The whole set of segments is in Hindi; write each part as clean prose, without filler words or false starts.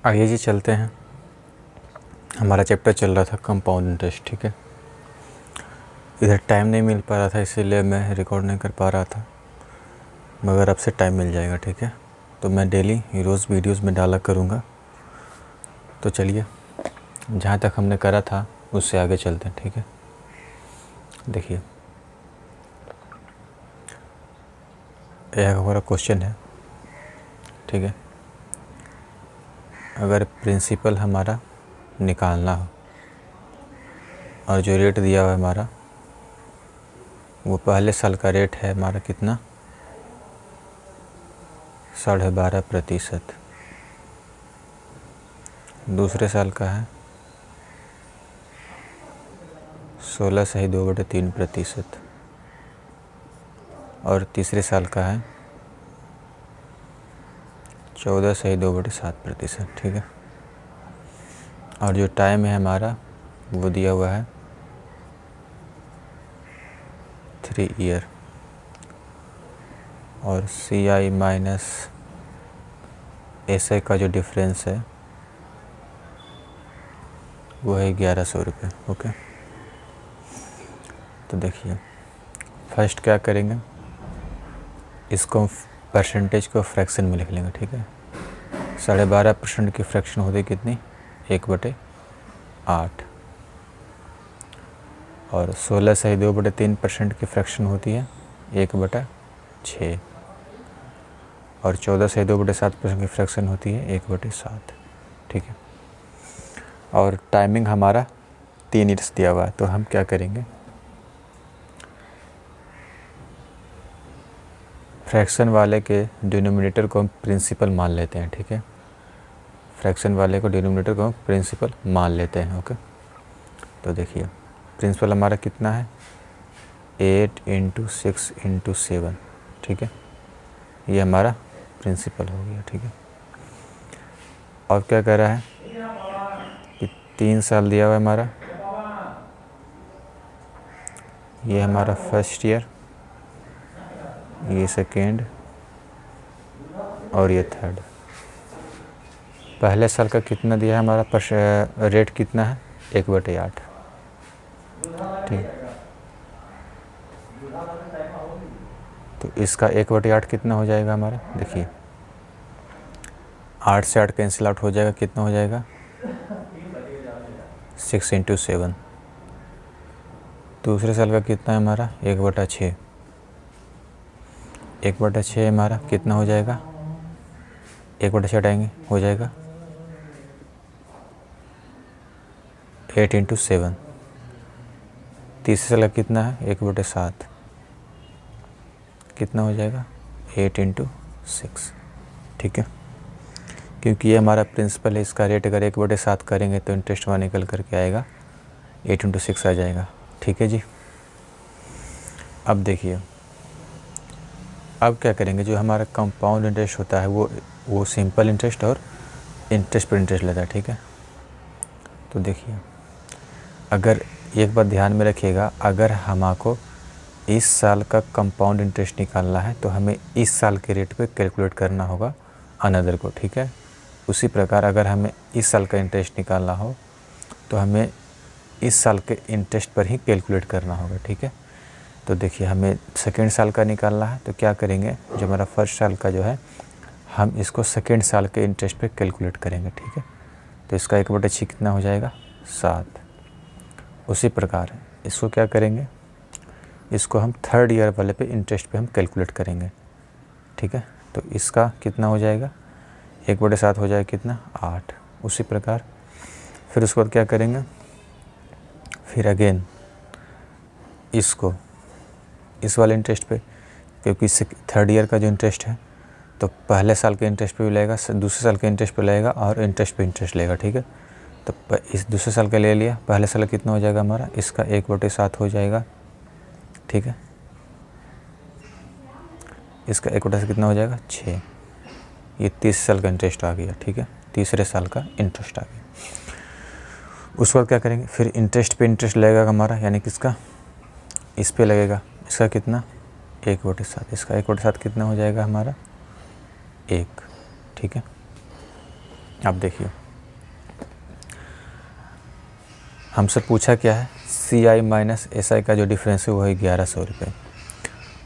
आइए जी चलते हैं। हमारा चैप्टर चल रहा था कंपाउंड इंटरेस्ट, ठीक है। इधर टाइम नहीं मिल पा रहा था इसीलिए मैं रिकॉर्ड नहीं कर पा रहा था, मगर अब से टाइम मिल जाएगा, ठीक है। तो मैं डेली रोज़ वीडियोस में डाला करूँगा। तो चलिए जहाँ तक हमने करा था उससे आगे चलते हैं, ठीक है। देखिए यह हमारा क्वेश्चन है, ठीक है। अगर प्रिंसिपल हमारा निकालना हो और जो रेट दिया हुआ है हमारा वो पहले साल का रेट है हमारा कितना, 12.5%। दूसरे साल का है 16.2/3%। और तीसरे साल का है 14.2/7%, ठीक है। और जो टाइम है हमारा वो दिया हुआ है 3 ईयर। और CI माइनस SI का जो डिफरेंस है वो है 1100 रुपये, ओके। तो देखिए फर्स्ट क्या करेंगे, इसको परसेंटेज को फ्रैक्शन में लिख लेंगे, ठीक है। 12.5% की फ्रैक्शन होती है कितनी, 1/8। और 16.2/3% की फ्रैक्शन होती है 1/6। और 14.2/7% की फ्रैक्शन होती है 1/7, ठीक है। और टाइमिंग हमारा 3 ईयर्स दिया हुआ है, तो हम क्या करेंगे, फ्रैक्शन वाले के डिनोमिनेटर को हम प्रिंसिपल मान लेते हैं, ठीक है। फ्रैक्शन वाले को डिनोमिनेटर को हम प्रिंसिपल मान लेते हैं, ओके। तो देखिए प्रिंसिपल हमारा कितना है, 8 × 6 × 7, ठीक है। ये हमारा प्रिंसिपल हो गया, ठीक है। और क्या कह रहा है कि 3 साल दिया हुआ है हमारा, ये हमारा फर्स्ट ईयर, ये सेकेंड और ये थर्ड। पहले साल का कितना दिया है हमारा, रेट कितना है, 1/8, ठीक। तो इसका 1/8 कितना हो जाएगा हमारा, देखिए 8 से 8 कैंसिल आउट हो जाएगा, कितना हो जाएगा 6 × 7। दूसरे साल का कितना है हमारा, 1/6। 1/6 हमारा कितना हो जाएगा, 1/6 हटाएंगे हो जाएगा 8 × 7। तीसरे साल का कितना है, 1/7, कितना हो जाएगा 8 × 6, ठीक है। क्योंकि ये हमारा प्रिंसिपल है, इसका रेट अगर 1/7 करेंगे तो इंटरेस्ट वहाँ निकल करके आएगा 8 × 6 आ जाएगा, ठीक है जी। अब देखिए अब क्या करेंगे, जो हमारा कंपाउंड इंटरेस्ट होता है वो सिंपल इंटरेस्ट और इंटरेस्ट पर इंटरेस्ट लेता है, ठीक है। तो देखिए अगर एक बात ध्यान में रखिएगा, अगर हमको इस साल का कंपाउंड इंटरेस्ट निकालना है तो हमें इस साल के रेट पे कैलकुलेट करना होगा अनदर को, ठीक है। उसी प्रकार अगर हमें इस साल का इंटरेस्ट निकालना हो तो हमें इस साल के इंटरेस्ट पर ही कैलकुलेट करना होगा, ठीक है। तो देखिए हमें सेकेंड साल का निकालना है तो क्या करेंगे, जो हमारा फर्स्ट साल का जो है हम इसको सेकेंड साल के इंटरेस्ट पे कैलकुलेट करेंगे, ठीक है। तो इसका 1/6 कितना हो जाएगा, 7। उसी प्रकार इसको क्या करेंगे, इसको हम थर्ड ईयर वाले पे इंटरेस्ट पे हम कैलकुलेट करेंगे, ठीक है। तो इसका कितना हो जाएगा, 1/7 हो जाएगा कितना, 8। उसी प्रकार फिर उसके बाद क्या करेंगे, फिर अगेन इसको इस वाले इंटरेस्ट पे, क्योंकि इससे थर्ड ईयर का जो इंटरेस्ट है तो पहले साल के इंटरेस्ट पे भी लगेगा, दूसरे साल के इंटरेस्ट पे लगेगा और इंटरेस्ट पे इंटरेस्ट लेगा, ठीक है। तो इस दूसरे साल का ले लिया, पहले साल का कितना हो जाएगा हमारा, इसका 1/7 हो जाएगा, ठीक है। इसका 1/7 कितना हो जाएगा, 6। ये 30 साल का इंटरेस्ट आ गया, ठीक है। तीसरे साल का इंटरेस्ट आ गया। उसके बाद क्या करेंगे, फिर इंटरेस्ट पे इंटरेस्ट लगेगा हमारा, यानी कि इसका इस पे लगेगा, इसका कितना 1/7। इसका 1/7 कितना हो जाएगा हमारा, 1, ठीक है। अब देखिए हमसे पूछा क्या है, CI माइनस SI का जो डिफरेंस है वो है 1100 रुपये।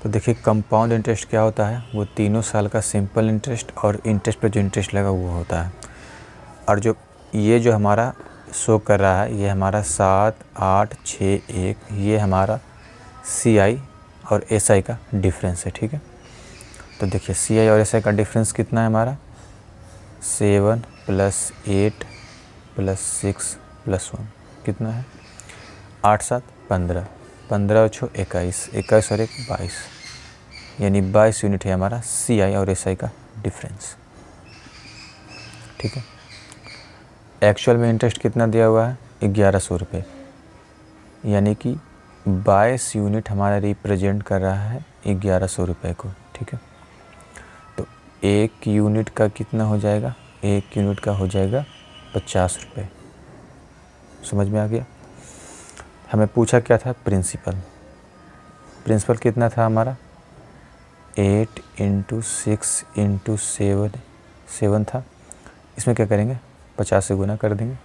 तो देखिए कंपाउंड इंटरेस्ट क्या होता है, वो तीनों साल का सिंपल इंटरेस्ट और इंटरेस्ट पे जो इंटरेस्ट लगा वो होता है। और जो ये जो हमारा शो कर रहा है ये हमारा 7, 8, 6, 1 ये हमारा CI और SI का डिफरेंस है। ठीक है, तो देखिए CI और SI का डिफरेंस कितना है हमारा, 7 + 8 + 6 + 1 कितना है, 8, 7, 15, 15 और 6 21, 21 और 1 22, यानी 22 यूनिट है हमारा CI और SI का डिफरेंस। ठीक है, एक्चुअल में इंटरेस्ट कितना दिया हुआ है, 1100 रुपये, यानी कि 22 यूनिट हमारा रिप्रेजेंट कर रहा है 1100 रुपये को। ठीक है, तो एक यूनिट का कितना हो जाएगा, एक यूनिट का हो जाएगा 50 रुपये। समझ में आ गया। हमें पूछा क्या था, प्रिंसिपल। प्रिंसिपल कितना था हमारा, 8 × 6 × 7 था। इसमें क्या करेंगे, 50 से गुना कर देंगे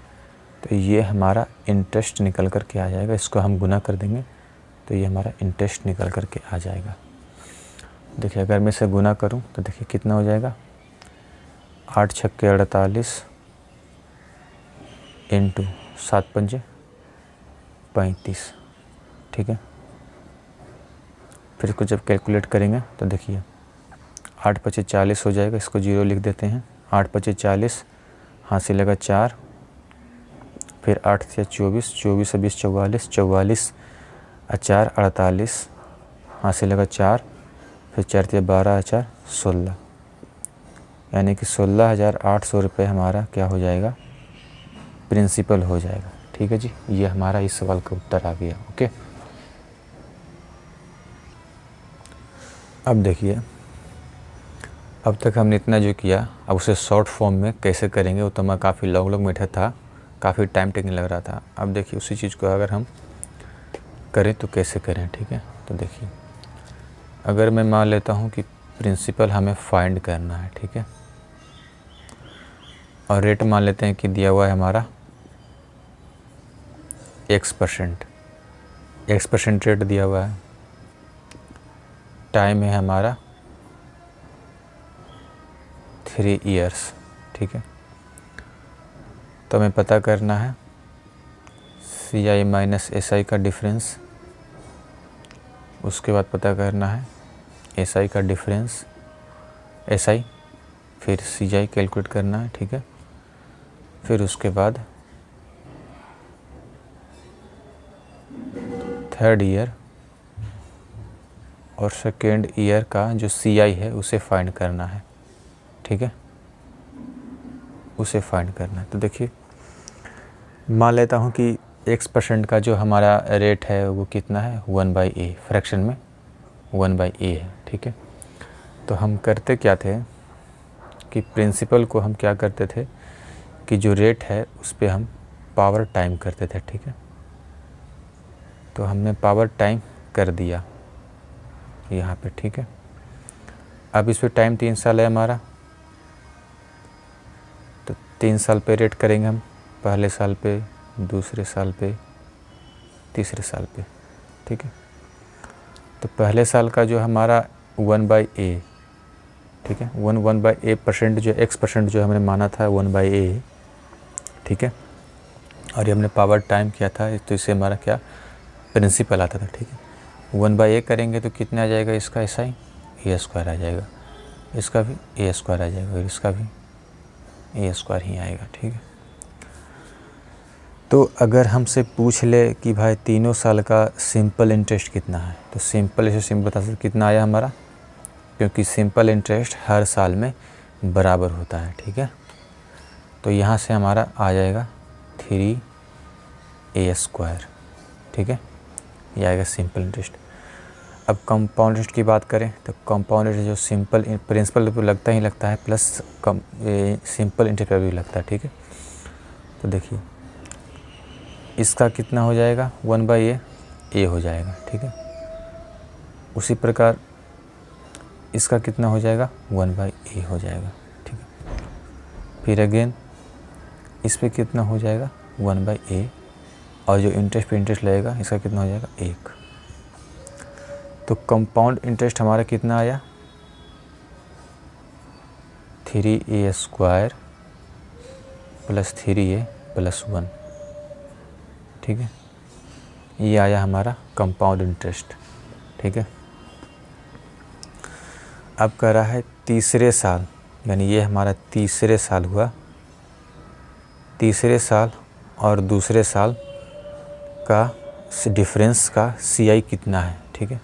तो ये हमारा इंटरेस्ट निकल कर के आ जाएगा। इसको हम गुना कर देंगे तो ये हमारा इंटरेस्ट निकल कर के आ जाएगा। देखिए अगर मैं इसे गुना करूं तो देखिए कितना हो जाएगा, 8 × 6 = 48 × 7 × 5 = 35। ठीक है, फिर इसको जब कैलकुलेट करेंगे तो देखिए 8 × 5 = 40 हो जाएगा। इसको 0 लिख देते हैं। 8 × 5 = 40, हाथ से लगा 4, फिर 8 से 24, 24 से 20 44, 44 और 4 48, हाथ से लगा 4, फिर 4 से 12 4 16, यानी कि 16,800 रुपये हमारा क्या हो जाएगा, प्रिंसिपल हो जाएगा। ठीक है जी, ये हमारा इस सवाल का उत्तर आ गया। ओके, अब देखिए अब तक हमने इतना जो किया, अब उसे शॉर्ट फॉर्म में कैसे करेंगे, वो तो मैं काफ़ी लॉन्ग मेथड था, काफ़ी टाइम टेकिंग लग रहा था। अब देखिए उसी चीज़ को अगर हम करें तो कैसे करें। ठीक है, तो देखिए अगर मैं मान लेता हूँ कि प्रिंसिपल हमें फाइंड करना है, ठीक है, और रेट मान लेते हैं कि दिया हुआ है हमारा X%, X% रेट दिया हुआ है, टाइम है हमारा 3 इयर्स। ठीक है, तो हमें पता करना है CI माइनस SI का डिफरेंस, उसके बाद पता करना है SI का डिफरेंस, SI, फिर CI कैलकुलेट करना है। ठीक है, फिर उसके बाद थर्ड ईयर और सेकेंड ईयर का जो CI है उसे फाइंड करना है। ठीक है, उसे फाइंड करना है। तो देखिए मान लेता हूँ कि X% का जो हमारा रेट है वो कितना है, 1/A, फ्रैक्शन में 1/A है। ठीक है, तो हम करते क्या थे कि प्रिंसिपल को हम क्या करते थे कि जो रेट है उस पर हम पावर टाइम करते थे। ठीक है, तो हमने पावर टाइम कर दिया यहाँ पे। ठीक है, अब इस पर टाइम 3 साल है हमारा, तो 3 साल पे रेट करेंगे हम, पहले साल पे, दूसरे साल पे, तीसरे साल पे। ठीक है, तो पहले साल का जो हमारा 1/A, ठीक है, 1/A% जो X% जो हमने माना था 1/A। ठीक है, और ये हमने पावर टाइम किया था, तो इससे हमारा क्या प्रिंसिपल आता था। ठीक है, 1/A करेंगे तो कितना आ जाएगा, इसका SI A² आ जाएगा, इसका भी A² आ जाएगा, और इसका भी A² ही आएगा। ठीक है, तो अगर हमसे पूछ ले कि भाई तीनों साल का सिंपल इंटरेस्ट कितना है, तो सिंपल इसे सिंपल बता सकते कितना आया हमारा, क्योंकि सिंपल इंटरेस्ट हर साल में बराबर होता है। ठीक है, तो यहाँ से हमारा आ जाएगा 3A²। ठीक है, ये आएगा सिंपल इंटरेस्ट। अब कंपाउंड इंटरेस्ट की बात करें तो कंपाउंड इंटरेस्ट जो सिंपल प्रिंसिपल पर लगता ही लगता है, प्लस सिंपल इंटरेस्ट पर भी लगता है। ठीक है, तो देखिए इसका कितना हो जाएगा, 1/A हो जाएगा। ठीक है, उसी प्रकार इसका कितना हो जाएगा, 1/A हो जाएगा। ठीक है, फिर अगेन इस पे कितना हो जाएगा 1/a, और जो इंटरेस्ट पे इंटरेस्ट लगेगा इसका कितना हो जाएगा 1। तो कंपाउंड इंटरेस्ट हमारा कितना आया 3a² + 3a + 1, ठीक है। ये आया हमारा कंपाउंड इंटरेस्ट, ठीक है। अब कह रहा है तीसरे साल, यानी ये हमारा तीसरे साल हुआ, तीसरे साल और दूसरे साल का डिफरेंस का CI कितना है, ठीक है।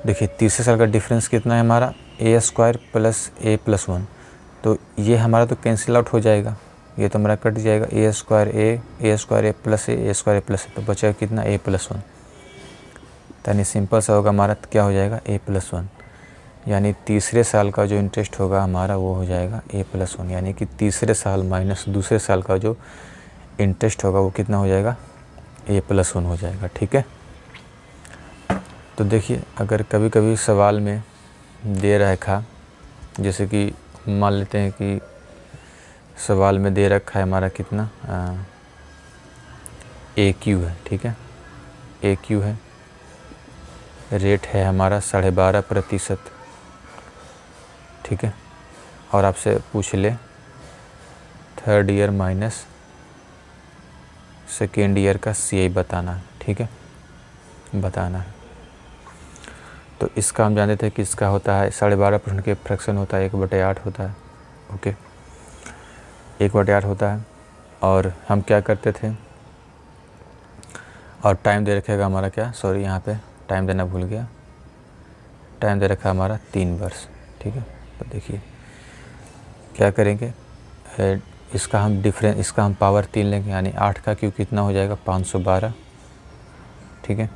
देखिए तीसरे साल का डिफरेंस कितना है हमारा a² + a + 1, तो ये हमारा तो कैंसिल आउट हो जाएगा, ये तो हमारा कट जाएगा a² a + a + a, तो बचेगा कितना a + 1, यानी सिंपल सा होगा हमारा क्या हो जाएगा a + 1, यानी तीसरे साल का जो इंटरेस्ट होगा हमारा वो हो जाएगा a + 1, यानी कि तीसरे साल माइनस दूसरे साल का जो इंटरेस्ट होगा वो कितना हो जाएगा a + 1 हो जाएगा, ठीक है। तो देखिए अगर कभी कभी सवाल में दे रखा, जैसे कि मान लेते हैं कि सवाल में दे रखा है हमारा कितना AQ है, ठीक है, AQ है, रेट है हमारा 12.5%, ठीक है, और आपसे पूछ ले third year minus second year का CI बताना है, ठीक है, बताना है। तो इसका हम जानते थे कि इसका होता है 12.5% के फ्रैक्शन होता है 1/8 होता है, ओके, 1/8 होता है। और हम क्या करते थे, और टाइम दे रखेगा हमारा क्या, सॉरी यहाँ पे टाइम देना भूल गया, टाइम दे रखा हमारा 3 वर्ष, ठीक है। तो देखिए क्या करेंगे, इसका हम डिफरेंस, इसका हम पावर 3 लेंगे, यानी 8 का क्यूब कितना हो जाएगा 512, ठीक है।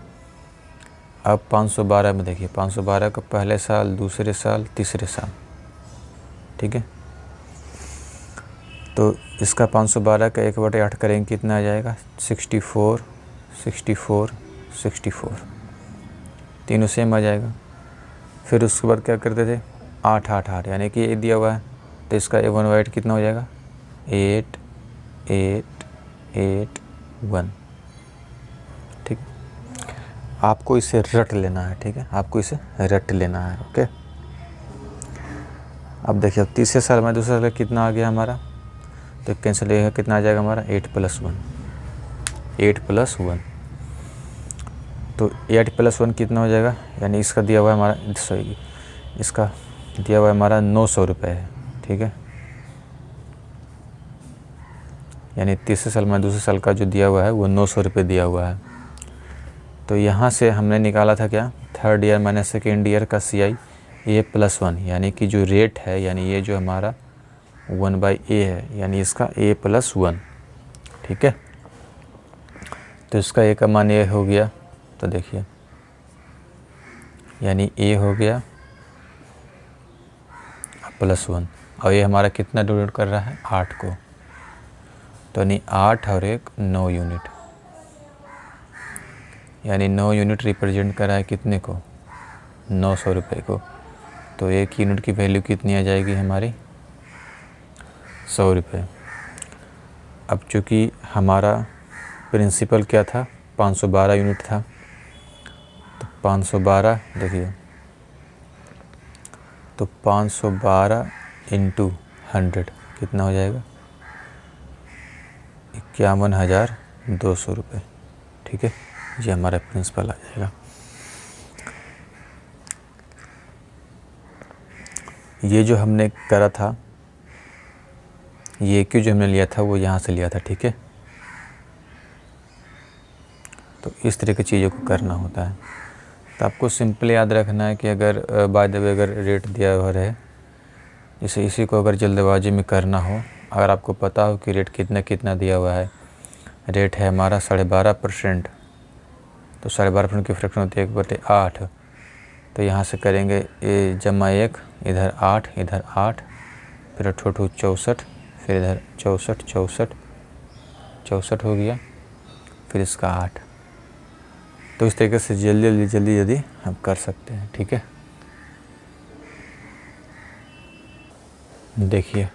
अब 512 में देखिए 512 का पहले साल, दूसरे साल, तीसरे साल, ठीक है। तो इसका 512 का 1/8 करेंगे कितना आ जाएगा 64, 64, 64, तीनों सेम आ जाएगा। फिर उसके बाद क्या करते थे 8, 8, 8, यानी कि ये दिया हुआ है, तो इसका 1/8 कितना हो जाएगा 8, 8, 8, 1, ठीक। आपको इसे रट लेना है, ठीक है, आपको इसे रट लेना है, ओके। अब देखिए अब तीसरे साल में दूसरे साल कितना आ गया हमारा, तो कैंसिल होगा, कितना आ जाएगा हमारा 8 + 1, 8 + 1, तो 8 + 1 कितना हो जाएगा, यानी इसका दिया हुआ है हमारा, सॉरी इसका दिया हुआ है हमारा 900 रुपये है, ठीक है। यानी तीसरे साल में दूसरे साल का जो दिया हुआ है वो 900 रुपये दिया हुआ है। तो यहाँ से हमने निकाला था क्या, third year minus second year का CI a + 1, यानी कि जो रेट है, यानी ये जो हमारा 1/a है, यानी इसका a + 1, ठीक है। तो इसका a का मान ये हो गया, तो देखिए यानी a हो गया +1, और ये हमारा कितना डिनोट कर रहा है 8 को, तो यानी 8 और 1 9 यूनिट, यानी 9 यूनिट रिप्रेजेंट कर रहा है कितने को 900 रुपये को। तो 1 यूनिट की वैल्यू कितनी आ जाएगी हमारी 100 रुपये। अब चूँकि हमारा प्रिंसिपल क्या था 512 यूनिट था, तो 512 देखिए, तो 512 × 100 कितना हो जाएगा 51,200 रुपये, ठीक है। ये हमारा प्रिंसिपल आ जाएगा। ये जो हमने करा था, ये क्यों जो हमने लिया था वो यहाँ से लिया था, ठीक है। तो इस तरह की चीज़ों को करना होता है। तो आपको सिंपल याद रखना है कि अगर बाय द वे अगर रेट दिया हुआ रहे, जैसे इसी को अगर जल्दबाजी में करना हो, अगर आपको पता हो कि रेट कितना कितना दिया हुआ है, रेट है हमारा 12.5%, तो 12.5% की फ्रैक्शन होती है 1/8, तो यहाँ से करेंगे a + 1, इधर 8, इधर 8, फिर 8 × 64, फिर इधर 64, 64, 64 हो गया, फिर इसका 8। तो इस तरीके से जल्दी हम कर सकते हैं, ठीक है। देखिए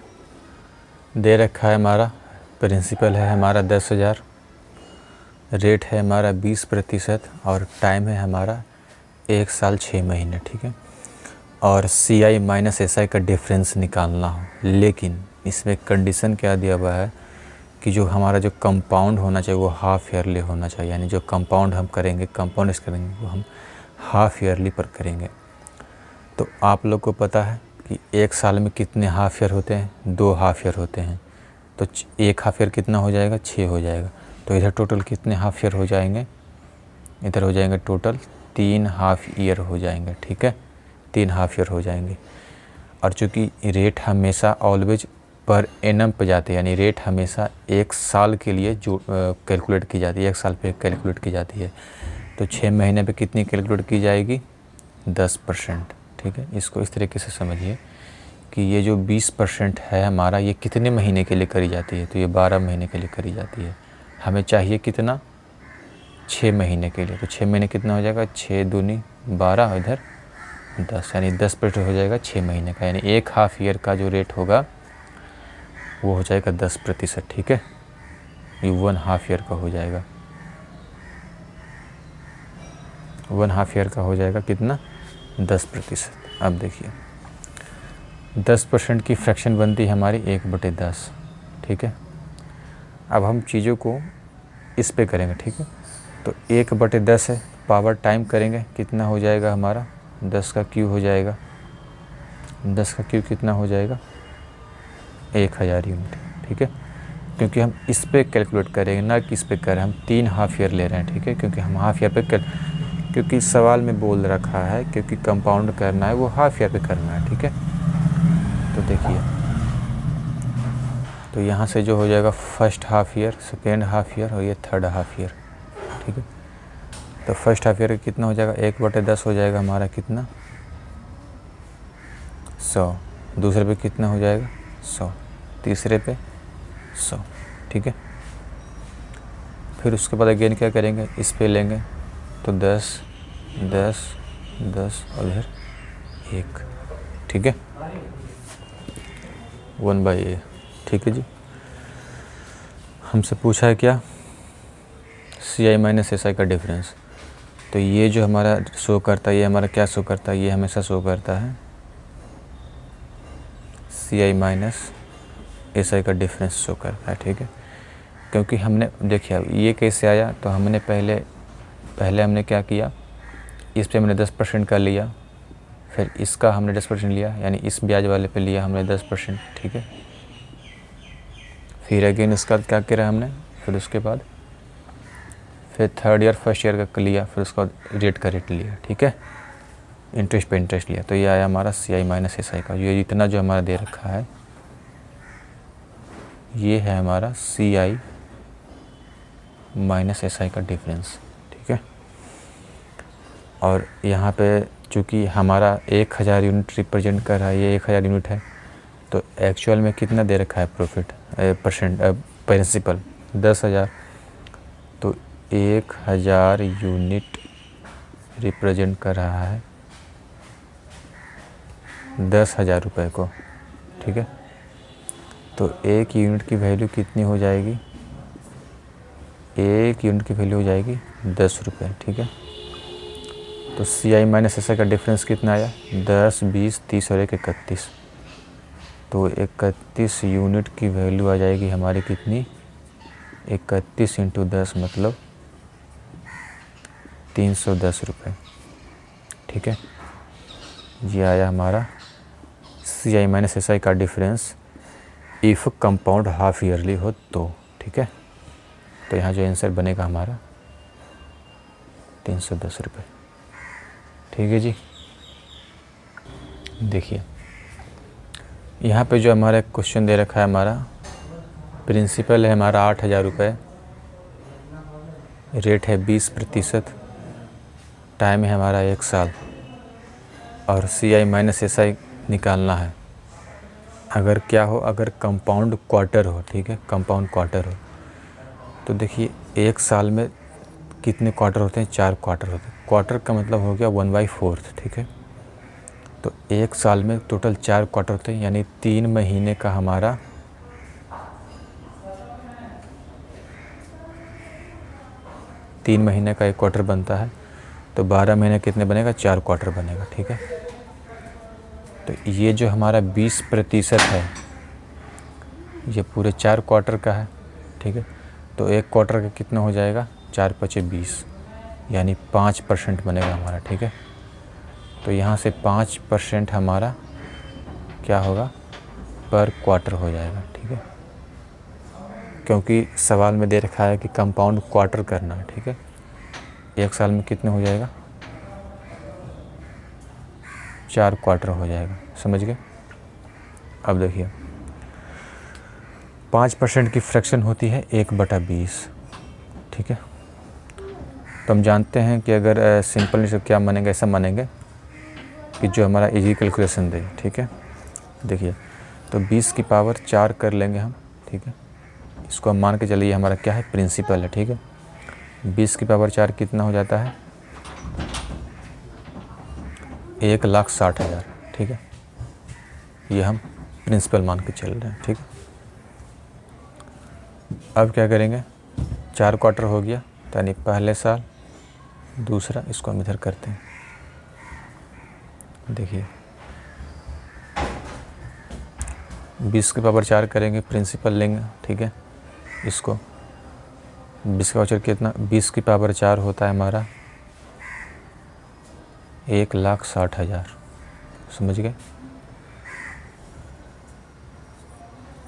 दे रखा है हमारा प्रिंसिपल है हमारा 10,000, रेट है हमारा 20% और टाइम है हमारा 1 साल 6 महीने, ठीक है। और CI माइनस SI का डिफरेंस निकालना हो, लेकिन इसमें कंडीशन क्या दिया हुआ है कि जो हमारा जो कंपाउंड होना चाहिए वो हाफ ईयरली होना चाहिए, यानी जो कंपाउंड हम करेंगे, कंपाउंड करेंगे वो हम हाफ ईयरली पर करेंगे। तो आप लोग को पता है कि 1 साल में कितने हाफ ईयर होते हैं, 2 हाफ ईयर होते हैं। तो 1 हाफ ईयर कितना हो जाएगा, 6 हो जाएगा। तो इधर टोटल कितने हाफ ईयर हो जाएंगे, इधर हो जाएंगे टोटल 3 हाफ ईयर हो जाएंगे, ठीक है, 3 हाफ ईयर हो जाएंगे। और चूँकि रेट हमेशा ऑलवेज पर एनम पे जाते हैं, यानी रेट हमेशा 1 साल के लिए जो कैलकुलेट की जाती है, 1 साल पे कैलकुलेट की जाती है। तो 6 महीने पे कितनी कैलकुलेट की जाएगी, 10%, ठीक है। इसको इस तरीके से समझिए कि ये जो 20% है हमारा, ये कितने महीने के लिए करी जाती है, तो ये 12 महीने के लिए करी जाती है। हमें चाहिए कितना, 6 महीने के लिए। तो 6 महीने कितना हो जाएगा, 6 दूनी 12, इधर 10, यानी 10% हो जाएगा 6 महीने का, यानी 1 हाफ ईयर का जो रेट होगा वो हो जाएगा 10%, ठीक है। ये 1 हाफ ईयर का हो जाएगा, 1 हाफ ईयर का हो जाएगा कितना, 10%। अब देखिए 10% की फ्रैक्शन बनती है हमारी 1/10, ठीक है। अब हम चीज़ों को इस पे करेंगे, ठीक है। तो 1/10 है, पावर टाइम करेंगे, कितना हो जाएगा हमारा, 10 का क्यूब हो जाएगा। 10 का क्यूब कितना हो जाएगा, 1000 यूनिट, ठीक है। क्योंकि हम इस पे कैलकुलेट करेंगे, ना कि इस पे कर रहे हैं, हम 3 हाफ ईयर ले रहे हैं, ठीक है। क्योंकि हम हाफ ईयर पे क्योंकि सवाल में बोल रखा है, क्योंकि कंपाउंड करना है वो हाफ ईयर पे करना है, ठीक है। तो देखिए, तो यहाँ से जो हो जाएगा first half year, second half year और ये थर्ड हाफ ईयर, ठीक है। तो फर्स्ट हाफ ईयर कितना हो जाएगा, 1/10 हो जाएगा हमारा कितना, 100। दूसरे पे कितना हो जाएगा, 100। तीसरे पे 100, ठीक है। फिर उसके बाद अगेन क्या करेंगे, इस पे लेंगे तो 10, 10, 10 और इधर 1, ठीक है, 1/a, ठीक है जी। हमसे पूछा है क्या, CI माइनस SI का डिफरेंस। तो ये जो हमारा शो करता है, ये हमारा क्या शो करता है, ये हमेशा शो करता है CI माइनस SI का डिफरेंस शो करता है, ठीक है। क्योंकि हमने देखिए ये कैसे आया, तो हमने पहले हमने क्या किया, इस पे हमने 10% का लिया, फिर इसका हमने 10% लिया, यानी इस ब्याज वाले पे लिया हमने 10%, ठीक है। फिर अगेन इसका क्या किया हमने, फिर उसके बाद फिर थर्ड ईयर फर्स्ट ईयर का लिया, फिर उसका रेट का रेट लिया, ठीक है, इंटरेस्ट पे इंटरेस्ट लिया। तो ये आया हमारा CI माइनस SI का। ये इतना जो हमारा दे रखा है ये है हमारा CI माइनस SI का डिफरेंस, ठीक है। और यहाँ पे चूँकि हमारा 1000 यूनिट रिप्रेजेंट कर रहा है, ये 1000 यूनिट है, तो एक्चुअल में कितना दे रखा है प्रॉफिट प्रिंसिपल 10,000। तो 1000 यूनिट रिप्रेजेंट कर रहा है 10,000 रुपये को, ठीक है। तो 1 यूनिट की वैल्यू कितनी हो जाएगी, 1 यूनिट की वैल्यू हो जाएगी 10 रुपये, ठीक है। तो CI माइनस SI का डिफरेंस कितना आया, 10, 20, 30 और 1 31। तो 31 यूनिट की वैल्यू आ जाएगी हमारी कितनी, 31 × 10 मतलब 310 रुपये, ठीक है। ये आया हमारा CI माइनस SI का difference if compound half yearly हो तो, ठीक है। तो यहाँ जो आंसर बनेगा हमारा 310 रुपये, ठीक है जी। देखिए यहाँ पे जो हमारा क्वेश्चन दे रखा है, हमारा प्रिंसिपल है हमारा 8,000 रुपये, रेट है 20%, टाइम है हमारा 1 साल और CI माइनस SI निकालना है। अगर क्या हो, अगर कंपाउंड क्वार्टर हो, ठीक है, कंपाउंड क्वार्टर हो, तो देखिए 1 साल में कितने क्वार्टर होते हैं, 4 क्वार्टर होते हैं। क्वार्टर का मतलब हो गया 1/4, ठीक है। तो 1 साल में टोटल 4 क्वार्टर होते हैं, यानी 3 महीने का हमारा 3 महीने का 1 क्वार्टर बनता है, तो 12 महीने कितने बनेगा, 4 क्वार्टर बनेगा। ठीक है, तो ये जो हमारा 20% है ये पूरे 4 क्वार्टर का है। ठीक है, तो 1 क्वार्टर का कितना हो जाएगा, 4 पचे 20, यानी 5% बनेगा हमारा। ठीक है, तो यहाँ से 5% हमारा क्या होगा, पर क्वार्टर हो जाएगा। ठीक है, क्योंकि सवाल में दे रखा है कि कंपाउंड क्वार्टर करना है। ठीक है, 1 साल में कितने हो जाएगा, 4 क्वार्टर हो जाएगा। समझ गए। अब देखिए 5% की फ्रैक्शन होती है 1/20। ठीक है, तो हम जानते हैं कि अगर सिंपल से क्या मानेंगे, ऐसा मानेंगे कि जो हमारा इजी कैलकुलेशन दे। ठीक है, देखिए तो 20 की पावर 4 कर लेंगे हम। ठीक है, इसको हम मान के चलिए हमारा क्या है, प्रिंसिपल है। ठीक है, 20 की पावर 4 कितना हो जाता है, 1,60,000। ठीक है, ये हम प्रिंसिपल मान के चल रहे हैं। ठीक है, अब क्या करेंगे, 4 क्वार्टर हो गया, यानी पहले साल, दूसरा, इसको हम इधर करते हैं। देखिए 20 की पावर 4 करेंगे, प्रिंसिपल लेंगे। ठीक है, इसको 20 का 4 कितना, 20 की पावर 4 होता है हमारा 1,60,000। समझ गए।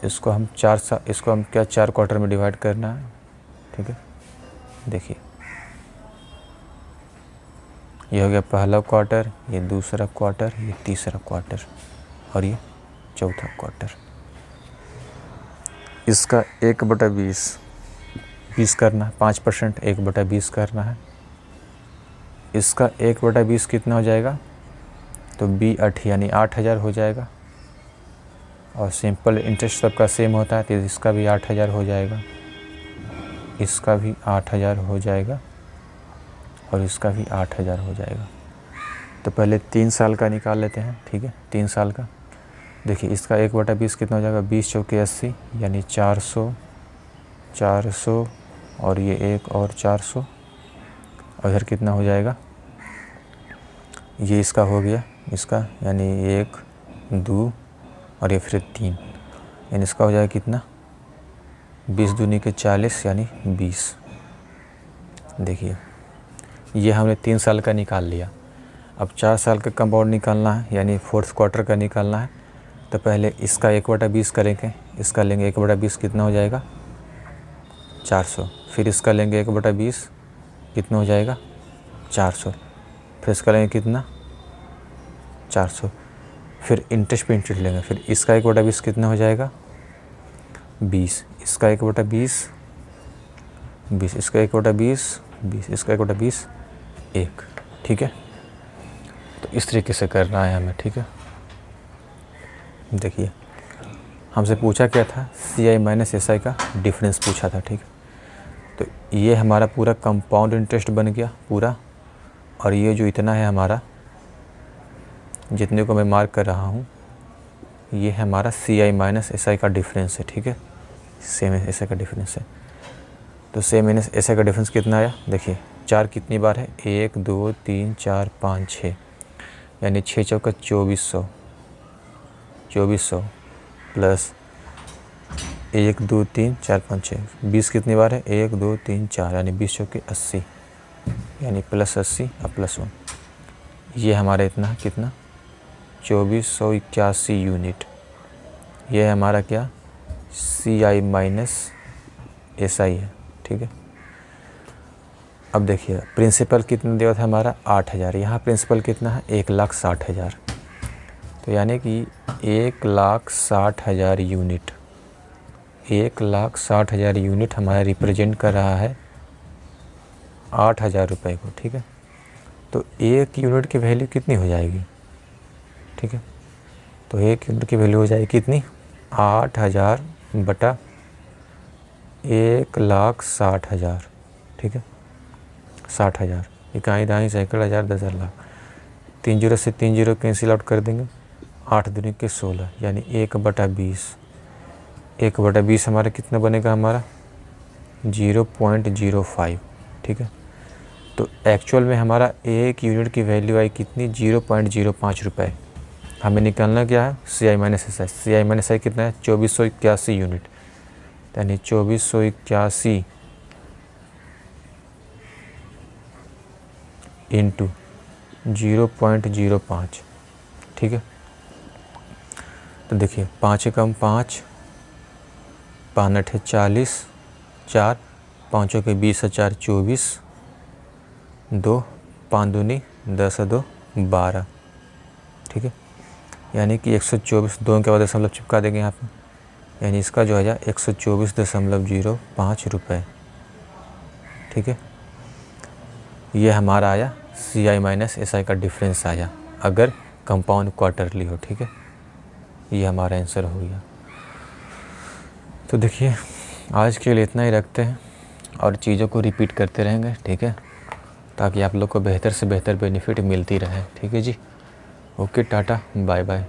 इसको हम इसको हम क्या 4 क्वार्टर में डिवाइड करना है। ठीक है, देखिए ये हो गया पहला क्वार्टर, ये दूसरा क्वार्टर, ये तीसरा क्वार्टर और ये चौथा क्वार्टर। इसका 1/20 करना है, 5% 1/20 करना है। इसका 1/20 कितना हो जाएगा, तो 8 यानी 8,000 हो जाएगा। और सिंपल इंटरेस्ट सबका सेम होता है, तो इसका भी 8,000 हो जाएगा, इसका भी 8,000 हो जाएगा और इसका भी 8,000 हो जाएगा। तो पहले 3 साल का निकाल लेते हैं। ठीक है, 3 साल का देखिए, इसका 1/20 कितना हो जाएगा, 20 चौके 80, यानी 400 और ये 1 और 400 और इधर कितना हो जाएगा, ये इसका हो गया, इसका यानी 1 2 और ये फिर 3, यानी इसका हो जाएगा कितना, 20 दूनी के 40 यानी 20। देखिए ये हमने 3 साल का निकाल लिया। अब 4 साल का कंपाउंड निकालना है, यानी 4th क्वार्टर का निकालना है। तो पहले इसका 1/20 करेंगे, इसका लेंगे 1/20 कितना हो जाएगा, 400। फिर इसका लेंगे 1/20 कितना हो जाएगा, 400। फिर इसका लेंगे कितना, 400। फिर इंटरेस्ट पे इंटरेस्ट लेंगे, फिर इसका 1/20 कितना हो जाएगा, 20। इसका 1/20 20, इसका 1/20 20, इसका 1/20 1। ठीक है, तो इस तरीके से करना है हमें। ठीक है, देखिए हमसे पूछा क्या था, CI माइनस SI का डिफरेंस पूछा था। ठीक है, तो ये हमारा पूरा कंपाउंड इंटरेस्ट बन गया पूरा, और ये जो इतना है हमारा, जितने को मैं मार्क कर रहा हूँ, ये है हमारा CI माइनस SI का डिफरेंस है। ठीक है, सेम SI का डिफरेंस है। तो सेम माइनस SI का डिफरेंस कितना आया, देखिए 4 कितनी बार है, 1 2 3 4 5 6, यानी 6 चौका 2400 प्लस 1 2 3 4 5 6, 20 कितनी बार है, 1 2 3 4, यानी 20 चौके 80, यानी प्लस 80 और प्लस 1, ये हमारा इतना कितना 2481 यूनिट। ये है हमारा क्या, CI माइनस SI है। ठीक है, अब देखिए प्रिंसिपल कितना दिया था हमारा 8,000, यहाँ प्रिंसिपल कितना है 1,60,000, तो यानी कि 1,60,000 यूनिट, 1,60,000 यूनिट हमारा रिप्रेजेंट कर रहा है 8,000 रुपये को। ठीक है, तो 1 यूनिट की वैल्यू कितनी हो जाएगी, ठीक है, तो 1 यूनिट की वैल्यू हो जाएगी कितनी, 8,000 बटा 1,60,000। ठीक है, 60,000, इकाई दाई सैकड़ हज़ार 10,000 लाख, 3 जीरो से 3 जीरो कैंसिल आउट कर देंगे, 8 दूनी के 16, यानी 1/20। 1/20 हमारा कितना बनेगा, हमारा 0.05। ठीक है, तो एक्चुअल में हमारा एक यूनिट की वैल्यू आई कितनी 0.05 रुपये। हमें निकालना क्या है CI-SI। CI-SI कितना है 2481 यूनिट, यानी 2481 इंटू 0.05। ठीक है, तो देखिए 5 कम 5, 5 × 40, 4 5 के 20 4 24, 2 5 दूनी 10 2 12। ठीक है, यानी कि 124 2 के बाद दशमलव चिपका देंगे यहाँ पे, यानी इसका जो है 124.05 रुपये। ठीक है, ये हमारा आया CI-SI का डिफरेंस आया अगर कंपाउंड क्वार्टरली हो। ठीक है, ये हमारा आंसर हो गया। तो देखिए आज के लिए इतना ही रखते हैं और चीज़ों को रिपीट करते रहेंगे। ठीक है, ताकि आप लोग को बेहतर से बेहतर बेनिफिट मिलती रहे। ठीक है जी, ओके, टाटा, बाय बाय।